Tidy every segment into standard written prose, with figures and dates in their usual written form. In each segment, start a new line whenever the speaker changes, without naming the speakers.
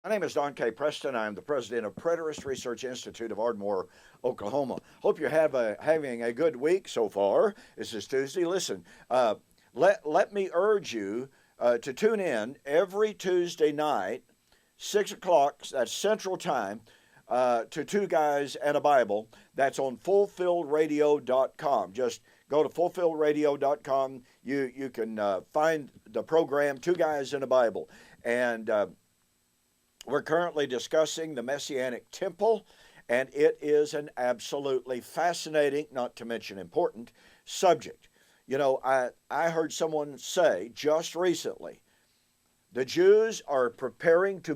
My name is Don K. Preston. I'm the president of Preterist Research Institute of Ardmore, Oklahoma. Hope you're having a good week so far. This is Tuesday. Listen, let me urge you to tune in every Tuesday night, 6 o'clock, that's Central Time, to Two Guys and a Bible. That's on fulfillradio.com. Just go to fulfillradio.com. You can find the program Two Guys and a Bible. And we're currently discussing the Messianic Temple, and it is an absolutely fascinating, not to mention important, subject. You know, I heard someone say just recently, the Jews are preparing to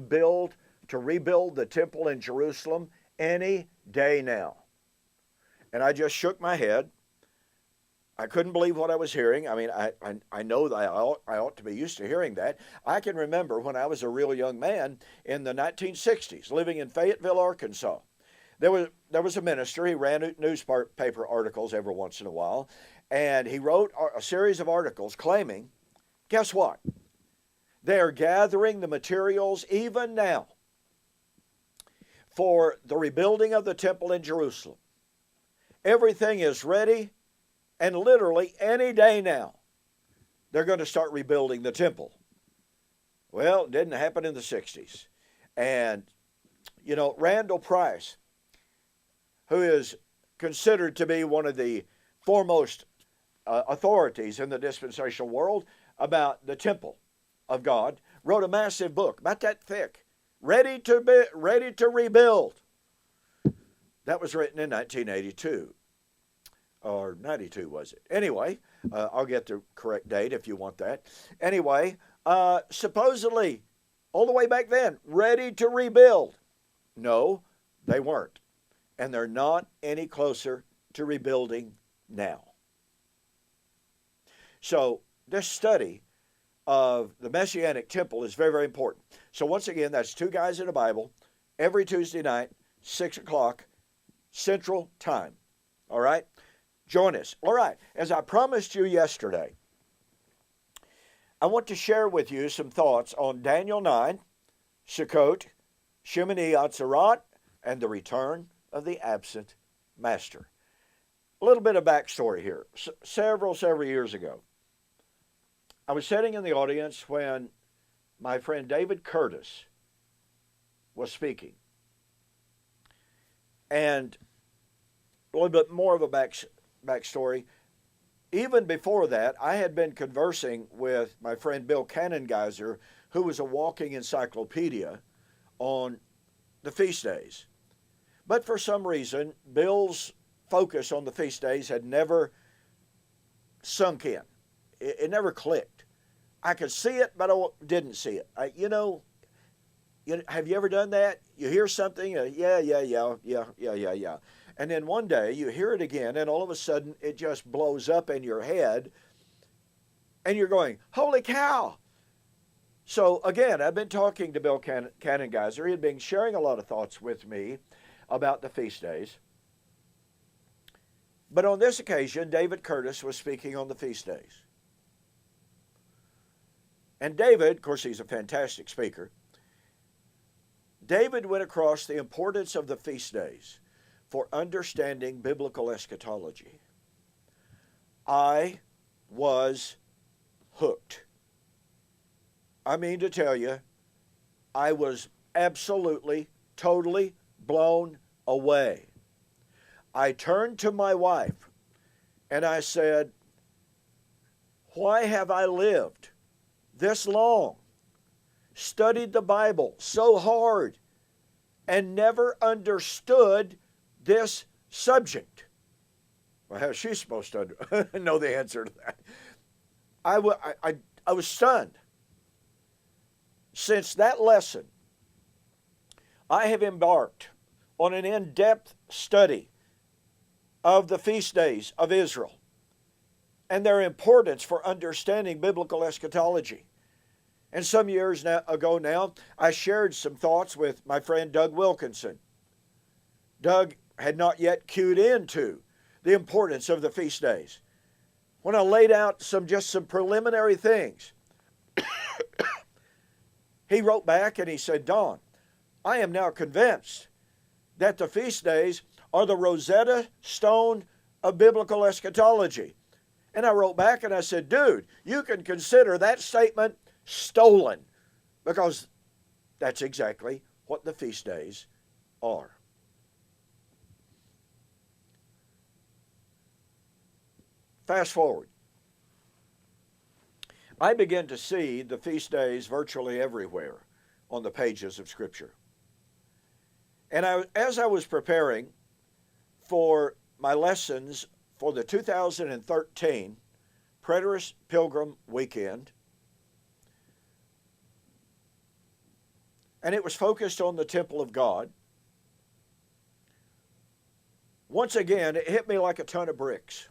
rebuild the temple in Jerusalem any day now. And I just shook my head. I couldn't believe what I was hearing. I mean, I know that I ought to be used to hearing that. I can remember when I was a real young man in the 1960s, living in Fayetteville, Arkansas. There was a minister. He ran newspaper articles every once in a while, and he wrote a series of articles claiming, guess what? They are gathering the materials even now for the rebuilding of the temple in Jerusalem. Everything is ready. And literally any day now, they're going to start rebuilding the temple. Well, it didn't happen in the 60s. And, you know, Randall Price, who is considered to be one of the foremost authorities in the dispensational world about the temple of God, wrote a massive book, about that thick, ready to rebuild. That was written in 1982. Or 92, was it? Anyway, I'll get the correct date if you want that. Anyway, supposedly, all the way back then, ready to rebuild. No, they weren't. And they're not any closer to rebuilding now. So this study of the Messianic Temple is very, very important. So once again, that's Two Guys in a Bible, every Tuesday night, 6 o'clock, Central Time. All right? Join us. All right, as I promised you yesterday, I want to share with you some thoughts on Daniel 9, Sukkot, Shemini Atzerat, and the return of the absent master. A little bit of backstory here. Several years ago, I was sitting in the audience when my friend David Curtis was speaking. And a little bit more of a backstory. Even before that, I had been conversing with my friend Bill Cannongeiser, who was a walking encyclopedia on the feast days. But for some reason, Bill's focus on the feast days had never sunk in. It never clicked. I could see it, but I didn't see it. Have you ever done that? You hear something, yeah. And then one day you hear it again, and all of a sudden it just blows up in your head, and you're going, holy cow. So again, I've been talking to Bill Cannongeiser. He had been sharing a lot of thoughts with me about the feast days. But on this occasion, David Curtis was speaking on the feast days. And David, of course, he's a fantastic speaker. David went across the importance of the feast days for understanding biblical eschatology. I was hooked. I mean to tell you, I was absolutely, totally blown away. I turned to my wife and I said, why have I lived this long, studied the Bible so hard, and never understood this subject? Well, how's she supposed to know the answer to that? I was stunned. Since that lesson, I have embarked on an in-depth study of the feast days of Israel and their importance for understanding biblical eschatology. And some years ago now, I shared some thoughts with my friend Doug Wilkinson. Doug had not yet cued into the importance of the feast days. When I laid out some preliminary things, he wrote back and he said, Don, I am now convinced that the feast days are the Rosetta Stone of biblical eschatology. And I wrote back and I said, dude, you can consider that statement stolen, because that's exactly what the feast days are. Fast forward. I begin to see the feast days virtually everywhere on the pages of Scripture. And as I was preparing for my lessons for the 2013 Preterist Pilgrim Weekend, and it was focused on the temple of God, once again, it hit me like a ton of bricks.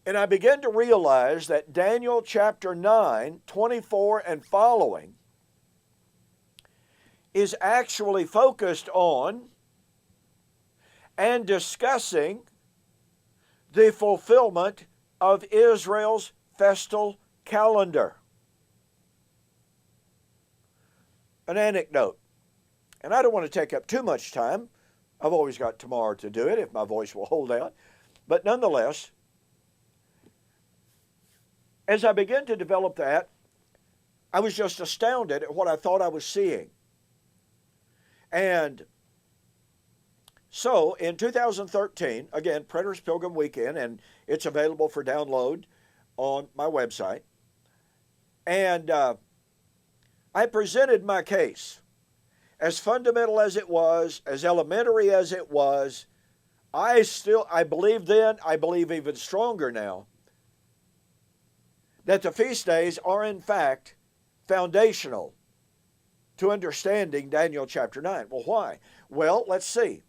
And I began to realize that Daniel chapter 9, 24 and following is actually focused on and discussing the fulfillment of Israel's festal calendar. An anecdote, and I don't want to take up too much time. I've always got tomorrow to do it if my voice will hold out. But nonetheless, as I began to develop that, I was just astounded at what I thought I was seeing. And so in 2013, again, Preterist Pilgrim Weekend, and it's available for download on my website. And I presented my case. As fundamental as it was, as elementary as it was, I believed then, I believe even stronger now, that the feast days are in fact foundational to understanding Daniel chapter 9. Well, why? Well, let's see.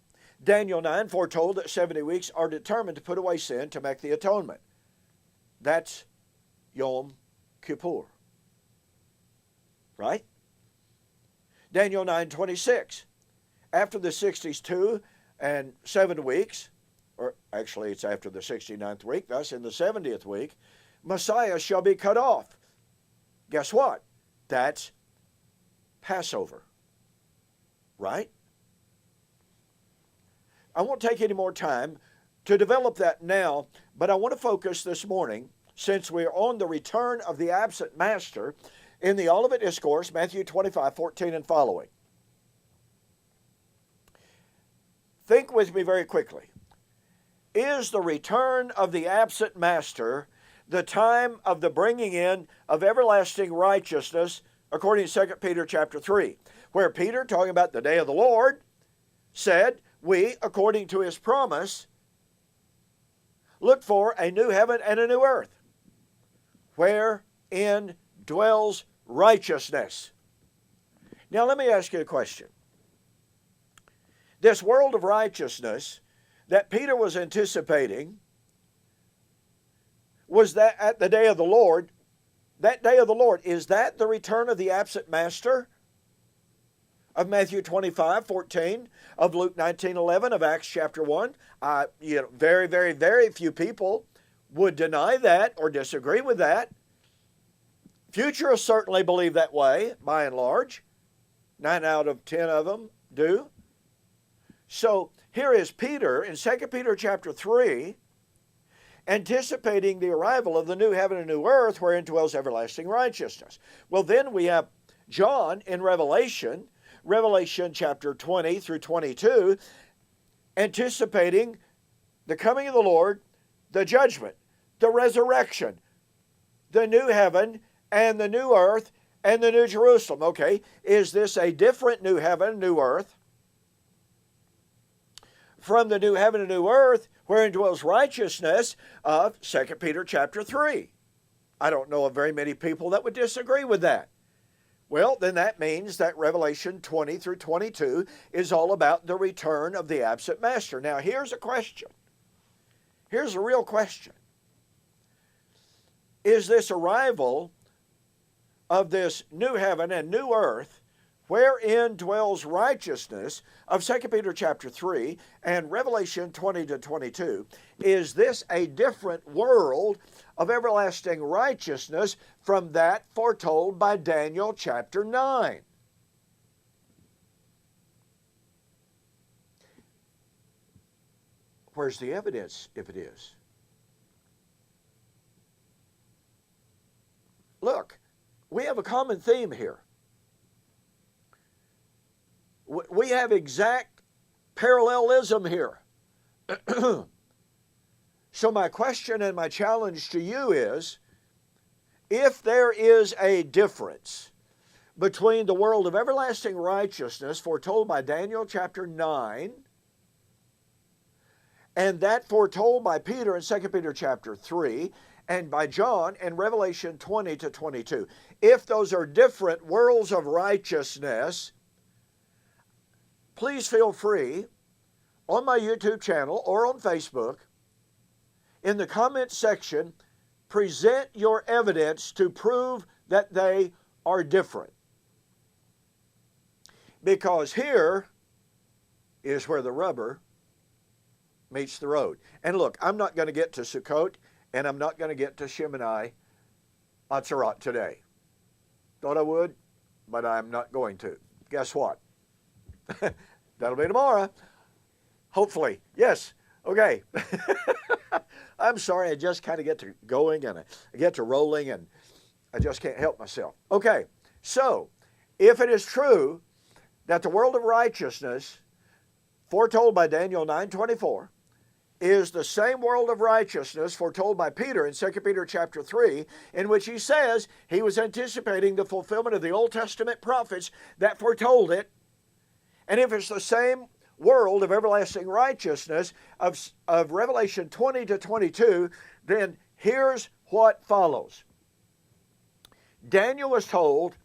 Daniel 9 foretold that 70 weeks are determined to put away sin to make the atonement. That's Yom Kippur. Right? Daniel 9:26. After the 62 and 7 weeks, or actually it's after the 69th week, thus in the 70th week, Messiah shall be cut off. Guess what? That's Passover. Right? I won't take any more time to develop that now, but I want to focus this morning, since we're on the return of the absent master, in the Olivet Discourse, Matthew 25:14 and following. Think with me very quickly. Is the return of the absent master the time of the bringing in of everlasting righteousness, according to 2 Peter chapter 3, where Peter, talking about the day of the Lord, said, we, according to his promise, look for a new heaven and a new earth, wherein dwells righteousness. Now let me ask you a question. This world of righteousness that Peter was anticipating, was that at the day of the Lord, that day of the Lord, is that the return of the absent master of Matthew 25:14, of Luke 19:11, of Acts chapter 1? Very, very, very few people would deny that or disagree with that. Futurists certainly believe that way, by and large. 9 out of 10 of them do. So here is Peter in 2 Peter chapter 3, anticipating the arrival of the new heaven and new earth wherein dwells everlasting righteousness. Well, then we have John in Revelation chapter 20 through 22, anticipating the coming of the Lord, the judgment, the resurrection, the new heaven and the new earth and the new Jerusalem. Okay, is this a different new heaven, new earth, from the new heaven and new earth wherein dwells righteousness of 2 Peter chapter 3? I don't know of very many people that would disagree with that. Well, then that means that Revelation 20 through 22 is all about the return of the absent master. Now, here's a question. Here's a real question. Is this arrival of this new heaven and new earth wherein dwells righteousness of 2 Peter chapter 3 and Revelation 20 to 22, is this a different world of everlasting righteousness from that foretold by Daniel chapter 9? Where's the evidence if it is? Look, we have a common theme here. We have exact parallelism here. So my question and my challenge to you is, if there is a difference between the world of everlasting righteousness foretold by Daniel chapter 9 and that foretold by Peter in 2 Peter chapter 3 and by John in Revelation 20 to 22, if those are different worlds of righteousness, please feel free on my YouTube channel or on Facebook, in the comment section, present your evidence to prove that they are different. Because here is where the rubber meets the road. And look, I'm not going to get to Sukkot, and I'm not going to get to Shemini Atzeroth today. Thought I would, but I'm not going to. Guess what? That'll be tomorrow. Hopefully. Yes. Okay. I'm sorry. I just kind of get to going and I get to rolling and I just can't help myself. Okay. So, if it is true that the world of righteousness foretold by Daniel 9:24 is the same world of righteousness foretold by Peter in 2 Peter chapter 3, in which he says he was anticipating the fulfillment of the Old Testament prophets that foretold it, and if it's the same world of everlasting righteousness of Revelation 20 to 22, then here's what follows. Daniel was told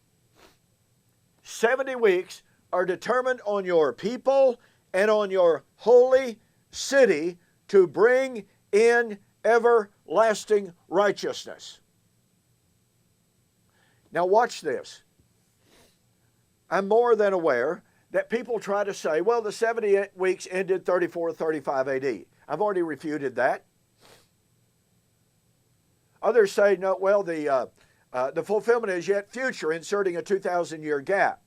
70 weeks are determined on your people and on your holy city to bring in everlasting righteousness. Now watch this. I'm more than aware that people try to say, well, the 70 weeks ended 34-35 AD. I've already refuted that. Others say, no, well, the fulfillment is yet future, inserting a 2,000-year gap.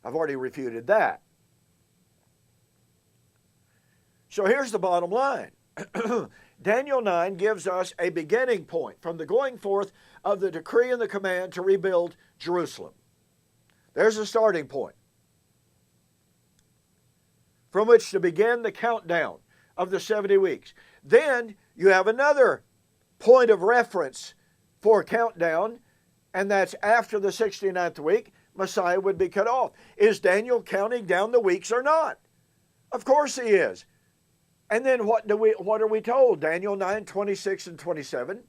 I've already refuted that. So here's the bottom line. Daniel 9 gives us a beginning point from the going forth of the decree and the command to rebuild Jerusalem. There's a starting point from which to begin the countdown of the 70 weeks. Then you have another point of reference for countdown, and that's after the 69th week, Messiah would be cut off. Is Daniel counting down the weeks or not? Of course he is. And then what are we told? Daniel 9, 26 and 27.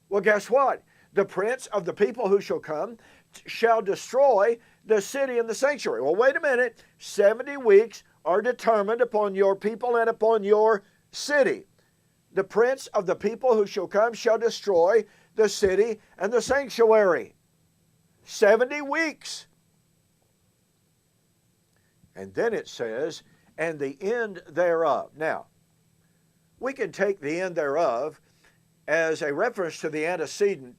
Well, guess what? The prince of the people who shall come shall destroy the city and the sanctuary. Well, wait a minute. 70 weeks are determined upon your people and upon your city. The prince of the people who shall come shall destroy the city and the sanctuary. 70 weeks. And then it says, and the end thereof. Now, we can take the end thereof as a reference to the antecedent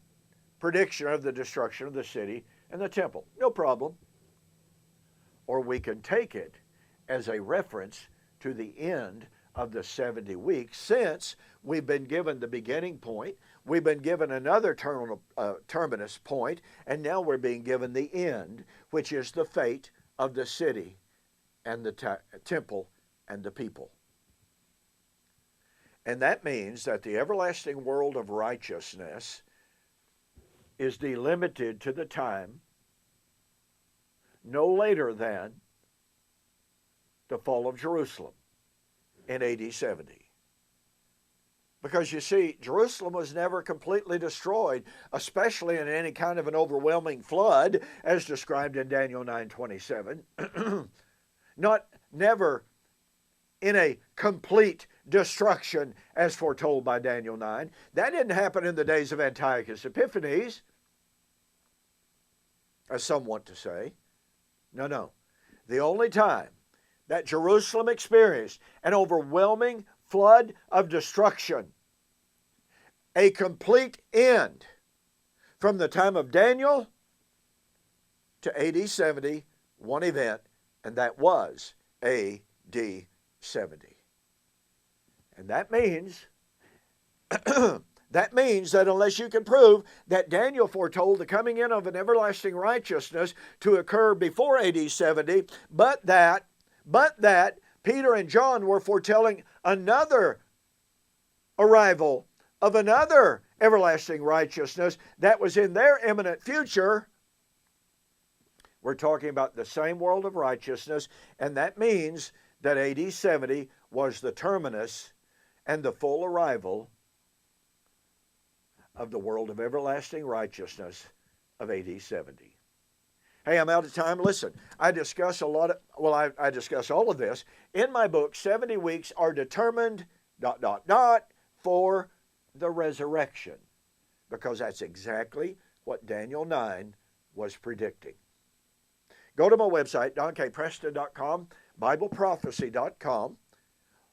prediction of the destruction of the city and the temple. No problem. Or we can take it as a reference to the end of the 70 weeks, since we've been given the beginning point, we've been given another terminus point, and now we're being given the end, which is the fate of the city and the temple and the people. And that means that the everlasting world of righteousness is delimited to the time no later than the fall of Jerusalem in AD 70. Because you see, Jerusalem was never completely destroyed, especially in any kind of an overwhelming flood, as described in Daniel 9:27. Never in a complete destruction as foretold by Daniel 9. That didn't happen in the days of Antiochus Epiphanes, as some want to say. No. The only time that Jerusalem experienced an overwhelming flood of destruction, a complete end from the time of Daniel to AD 70, one event, and that was AD 70. And that means that means that unless you can prove that Daniel foretold the coming in of an everlasting righteousness to occur before AD 70, but that Peter and John were foretelling another arrival of another everlasting righteousness that was in their imminent future, we're talking about the same world of righteousness, and that means that AD 70 was the terminus and the full arrival of the world of everlasting righteousness of AD 70. Hey, I'm out of time. Listen, I discuss I discuss all of this in my book, 70 Weeks Are Determined, for the Resurrection, because that's exactly what Daniel 9 was predicting. Go to my website, donkpreston.com, BibleProphecy.com.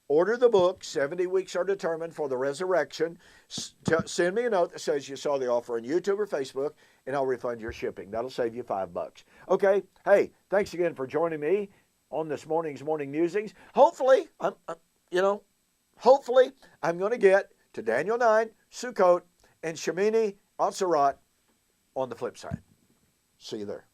Order the book, 70 Weeks Are Determined for the Resurrection. Send me a note that says you saw the offer on YouTube or Facebook, and I'll refund your shipping. That'll save you $5. Okay, hey, thanks again for joining me on this morning's Morning Musings. Hopefully, I'm going to get to Daniel 9, Sukkot, and Shemini Atzeroth on the flip side. See you there.